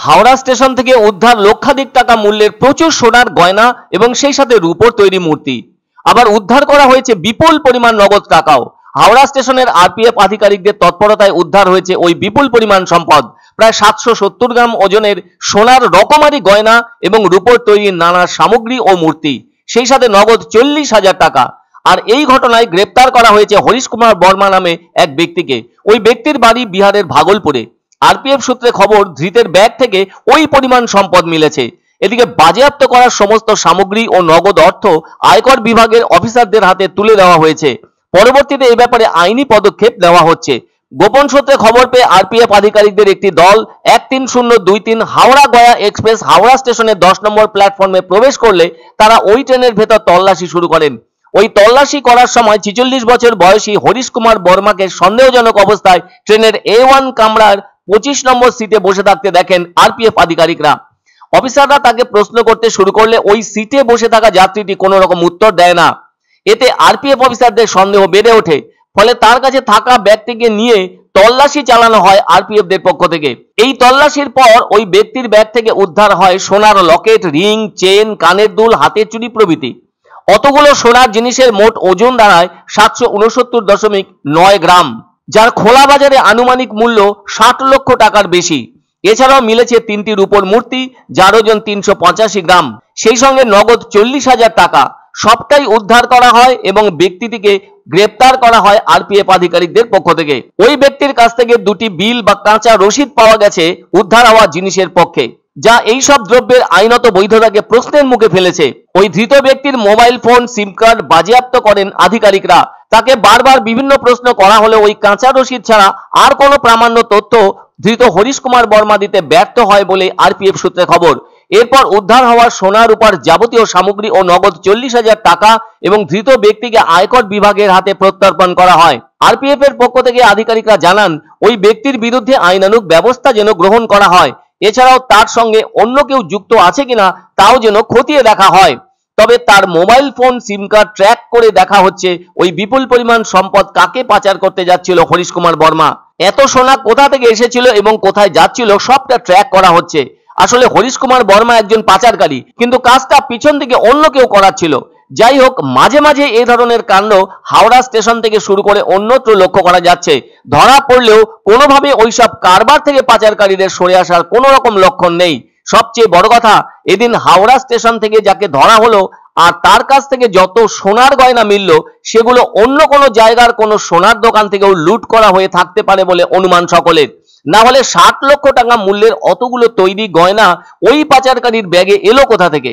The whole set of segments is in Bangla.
হাওড়া স্টেশন থেকে উদ্ধার লক্ষাধিক টাকা মূল্যের প্রচুর সোনার গয়না এবং সেই সাথে রূপোর তৈরি মূর্তি। আবার উদ্ধার করা হয়েছে বিপুল পরিমাণ নগদ টাকাও। হাওড়া স্টেশনের আরপিএফ আধিকারিকদের তৎপরতায় উদ্ধার হয়েছে ওই বিপুল পরিমাণ সম্পদ। প্রায় 770 গ্রাম ওজনের সোনার রকমারি গয়না এবং রূপোর তৈরি নানা সামগ্রী ও মূর্তি, সেই সাথে নগদ 40,000 টাকা। আর এই ঘটনায় গ্রেপ্তার করা হয়েছে হরিশ কুমার বর্মা নামে এক ব্যক্তিকে। ওই ব্যক্তির বাড়ি বিহারের ভাগলপুরে। আরপিএফ সূত্রে খবর, ধৃতের ব্যাগ থেকে ওই পরিমাণ সম্পদ মিলেছে। এদিকে বাজেয়াপ্ত করা সমস্ত সামগ্রী ও নগদ অর্থ আয়কর বিভাগের অফিসারদের হাতে তুলে দেওয়া হয়েছে। পরবর্তীতে এই ব্যাপারে আইনি পদক্ষেপ নেওয়া হচ্ছে। গোপন সূত্রে খবর পেয়ে আরপিএফ আধিকারিকদের একটি দল 13023 হাওড়া গয়া এক্সপ্রেস হাওড়া স্টেশনের 10 নম্বর প্ল্যাটফর্মে প্রবেশ করলে তারা ওই ট্রেনের ভেতর তল্লাশি শুরু করেন। ওই তল্লাশি করার সময় 46 বছর বয়সী হরিশ কুমার বর্মাকে সন্দেহজনক অবস্থায় ট্রেনের A1 কামরার 25 নম্বর সিটে বসে থাকতে দেখেন আরপিএফ আধিকারিকরা। অফিসাররা তাকে প্রশ্ন করতে শুরু করলে ওই সিটে বসে থাকা যাত্রীটি কোনো রকম উত্তর দেয় না। এতে আরপিএফ অফিসারদের সন্দেহ বেড়ে ওঠে। ফলে তার কাছে থাকা ব্যাগটিকে নিয়ে তল্লাশি চালানো হয় আরপিএফদের পক্ষ থেকে। এই তল্লাশির পর ওই ব্যক্তির ব্যাগ থেকে উদ্ধার হয় সোনার লকেট, রিং, চেন, কানের দুল, হাতের চুড়ি প্রভৃতি। অতগুলো সোনার জিনিসের মোট ওজন দাঁড়ায় 769.9 গ্রাম, যার খোলা বাজারে আনুমানিক মূল্য 60 লক্ষ টাকার বেশি। এছাড়াও মিলেছে 3টি রূপোর মূর্তি, যার ওজন 385 গ্রাম, সেই সঙ্গে নগদ 40,000 টাকা। সবটাই উদ্ধার করা হয় এবং ব্যক্তিটিকে গ্রেপ্তার করা হয় আরপিএফ আধিকারিকদের পক্ষ থেকে। ওই ব্যক্তির কাছ থেকে 2টি বিল বা কাঁচা রসিদ পাওয়া গেছে উদ্ধার হওয়া জিনিসের পক্ষে, যা এই সব দ্রব্যের আইনত বৈধতাকে প্রশ্নের মুখে ফেলেছে। ওই ধৃত ব্যক্তির মোবাইল ফোন, সিম কার্ড বাজেয়াপ্ত করেন আধিকারিকরা। তাকে বারবার বিভিন্ন প্রশ্ন করা হলে ওই কাঁচা রসিদ ছাড়া আর কোনো প্রামাণ্য তথ্য ধৃত হরিশ কুমার বর্মা দিতে ব্যর্থ হয় বলে আরপিএফ সূত্রে খবর। এরপর উদ্ধার হওয়া সোনার উপর যাবতীয় সামগ্রী ও নগদ 40,000 টাকা এবং ধৃত ব্যক্তিকে আয়কর বিভাগের হাতে প্রত্যর্পণ করা হয়। আরপিএফ এর পক্ষ থেকে আধিকারিকরা জানান, ওই ব্যক্তির বিরুদ্ধে আইনানুগ ব্যবস্থা যেন গ্রহণ করা হয়। এছাড়াও তার সঙ্গে অন্য কেউ যুক্ত আছে কিনা তাও যেন খতিয়ে দেখা হয়। তবে তার মোবাইল ফোন, সিম কার্ড ট্র্যাক করে দেখা হচ্ছে ওই বিপুল পরিমাণ সম্পদ কাকে পাচার করতে যাচ্ছিল হরিশ কুমার বর্মা। এত সোনা কোথা থেকে এসেছিল এবং কোথায় যাচ্ছিল সবটা ট্র্যাক করা হচ্ছে। আসলে হরিশ কুমার বর্মা একজন পাচারকারী, কিন্তু কাজটা পিছন থেকে অন্য কেউ করাচ্ছিল। যাই হোক, মাঝে মাঝে এই ধরনের কাণ্ড হাওড়া স্টেশন থেকে শুরু করে অন্যত্র লক্ষ্য করা যাচ্ছে। ধরা পড়লেও কোনোভাবে ওইসব কারবার থেকে পাচারকারীদের সরে আসার কোনো রকম লক্ষণ নেই। সবচেয়ে বড় কথা, এদিন হাওড়া স্টেশন থেকে যাকে ধরা হলো আর তার কাছ থেকে যত সোনার গয়না মিলল, সেগুলো অন্য কোনো জায়গার কোনো সোনার দোকান থেকেও লুট করা হয়ে থাকতে পারে বলে অনুমান সকলের। না হলে 60 লক্ষ টাকা মূল্যের অতগুলো তৈরি গয়না ওই পাচারকারীর ব্যাগে এলো কোথা থেকে?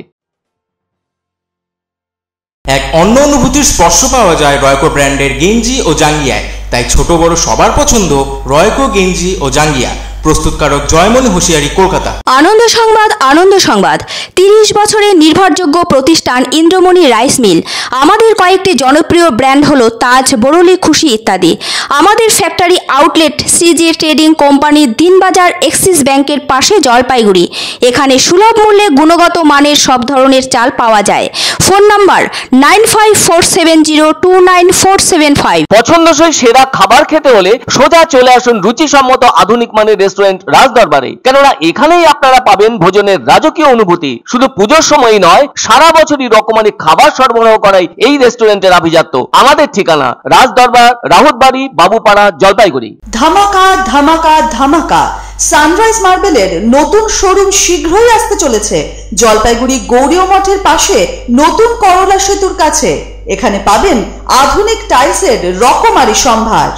এক অন্য অনুভূতির স্পর্শ পাওয়া যায় রয়কো ব্র্যান্ডের গেঞ্জি ও জাঙ্গিয়ায়। তাই ছোট বড় সবার পছন্দ রয়কো গেঞ্জি ও জাঙ্গিয়া। প্রস্তুতকারক জয়মনি হোশিয়ারি, কলকাতা। আনন্দ সংবাদ, আনন্দ সংবাদ। 30 বছরের নির্ভরযোগ্য প্রতিষ্ঠান ইন্দ্রমণি রাইস মিল। আমাদের কয়েকটি জনপ্রিয় ব্র্যান্ড হলো তাজ, বরলি, খুশি ইত্যাদি। আমাদের factory outlet CG trading company, Dinbazar, axis ব্যাংকের পাশে, জলপাইগুড়ি। এখানে সুলভ মূল্যে গুণগত মানের সব ধরনের চাল পাওয়া যায়। Phone number 9547029475। পছন্দসই সেরা খাবার খেতে হলে সোজা চলে আসুন রুচিসম্মত আধুনিক মানের রেস্টুরেন্ট রাজদরবারে। কেননা এখানেই আপনারা পাবেন ভোজনের রাজকীয় অনুভূতি। শুধু পুজোর সময়ই নয়, সারা বছরই রকমারি খাবার সরবরাহ করাই এই রেস্টুরেন্টের আভিজাত্য। আমাদের ঠিকানা রাজদরবার, রাহুতবাড়ি, বাবুপাড়া, জলপাইগুড়ি। ধামাকা ধামাকা ধামাকা! সানরাইজ মার্বেলের নতুন শোরুম শীঘ্রই আসতে চলেছে জলপাইগুড়ি গৌরীয় মঠের পাশে, নতুন করলা সেতুর কাছে। এখানে পাবেন আধুনিক টাইলসের রকমারি সম্ভার।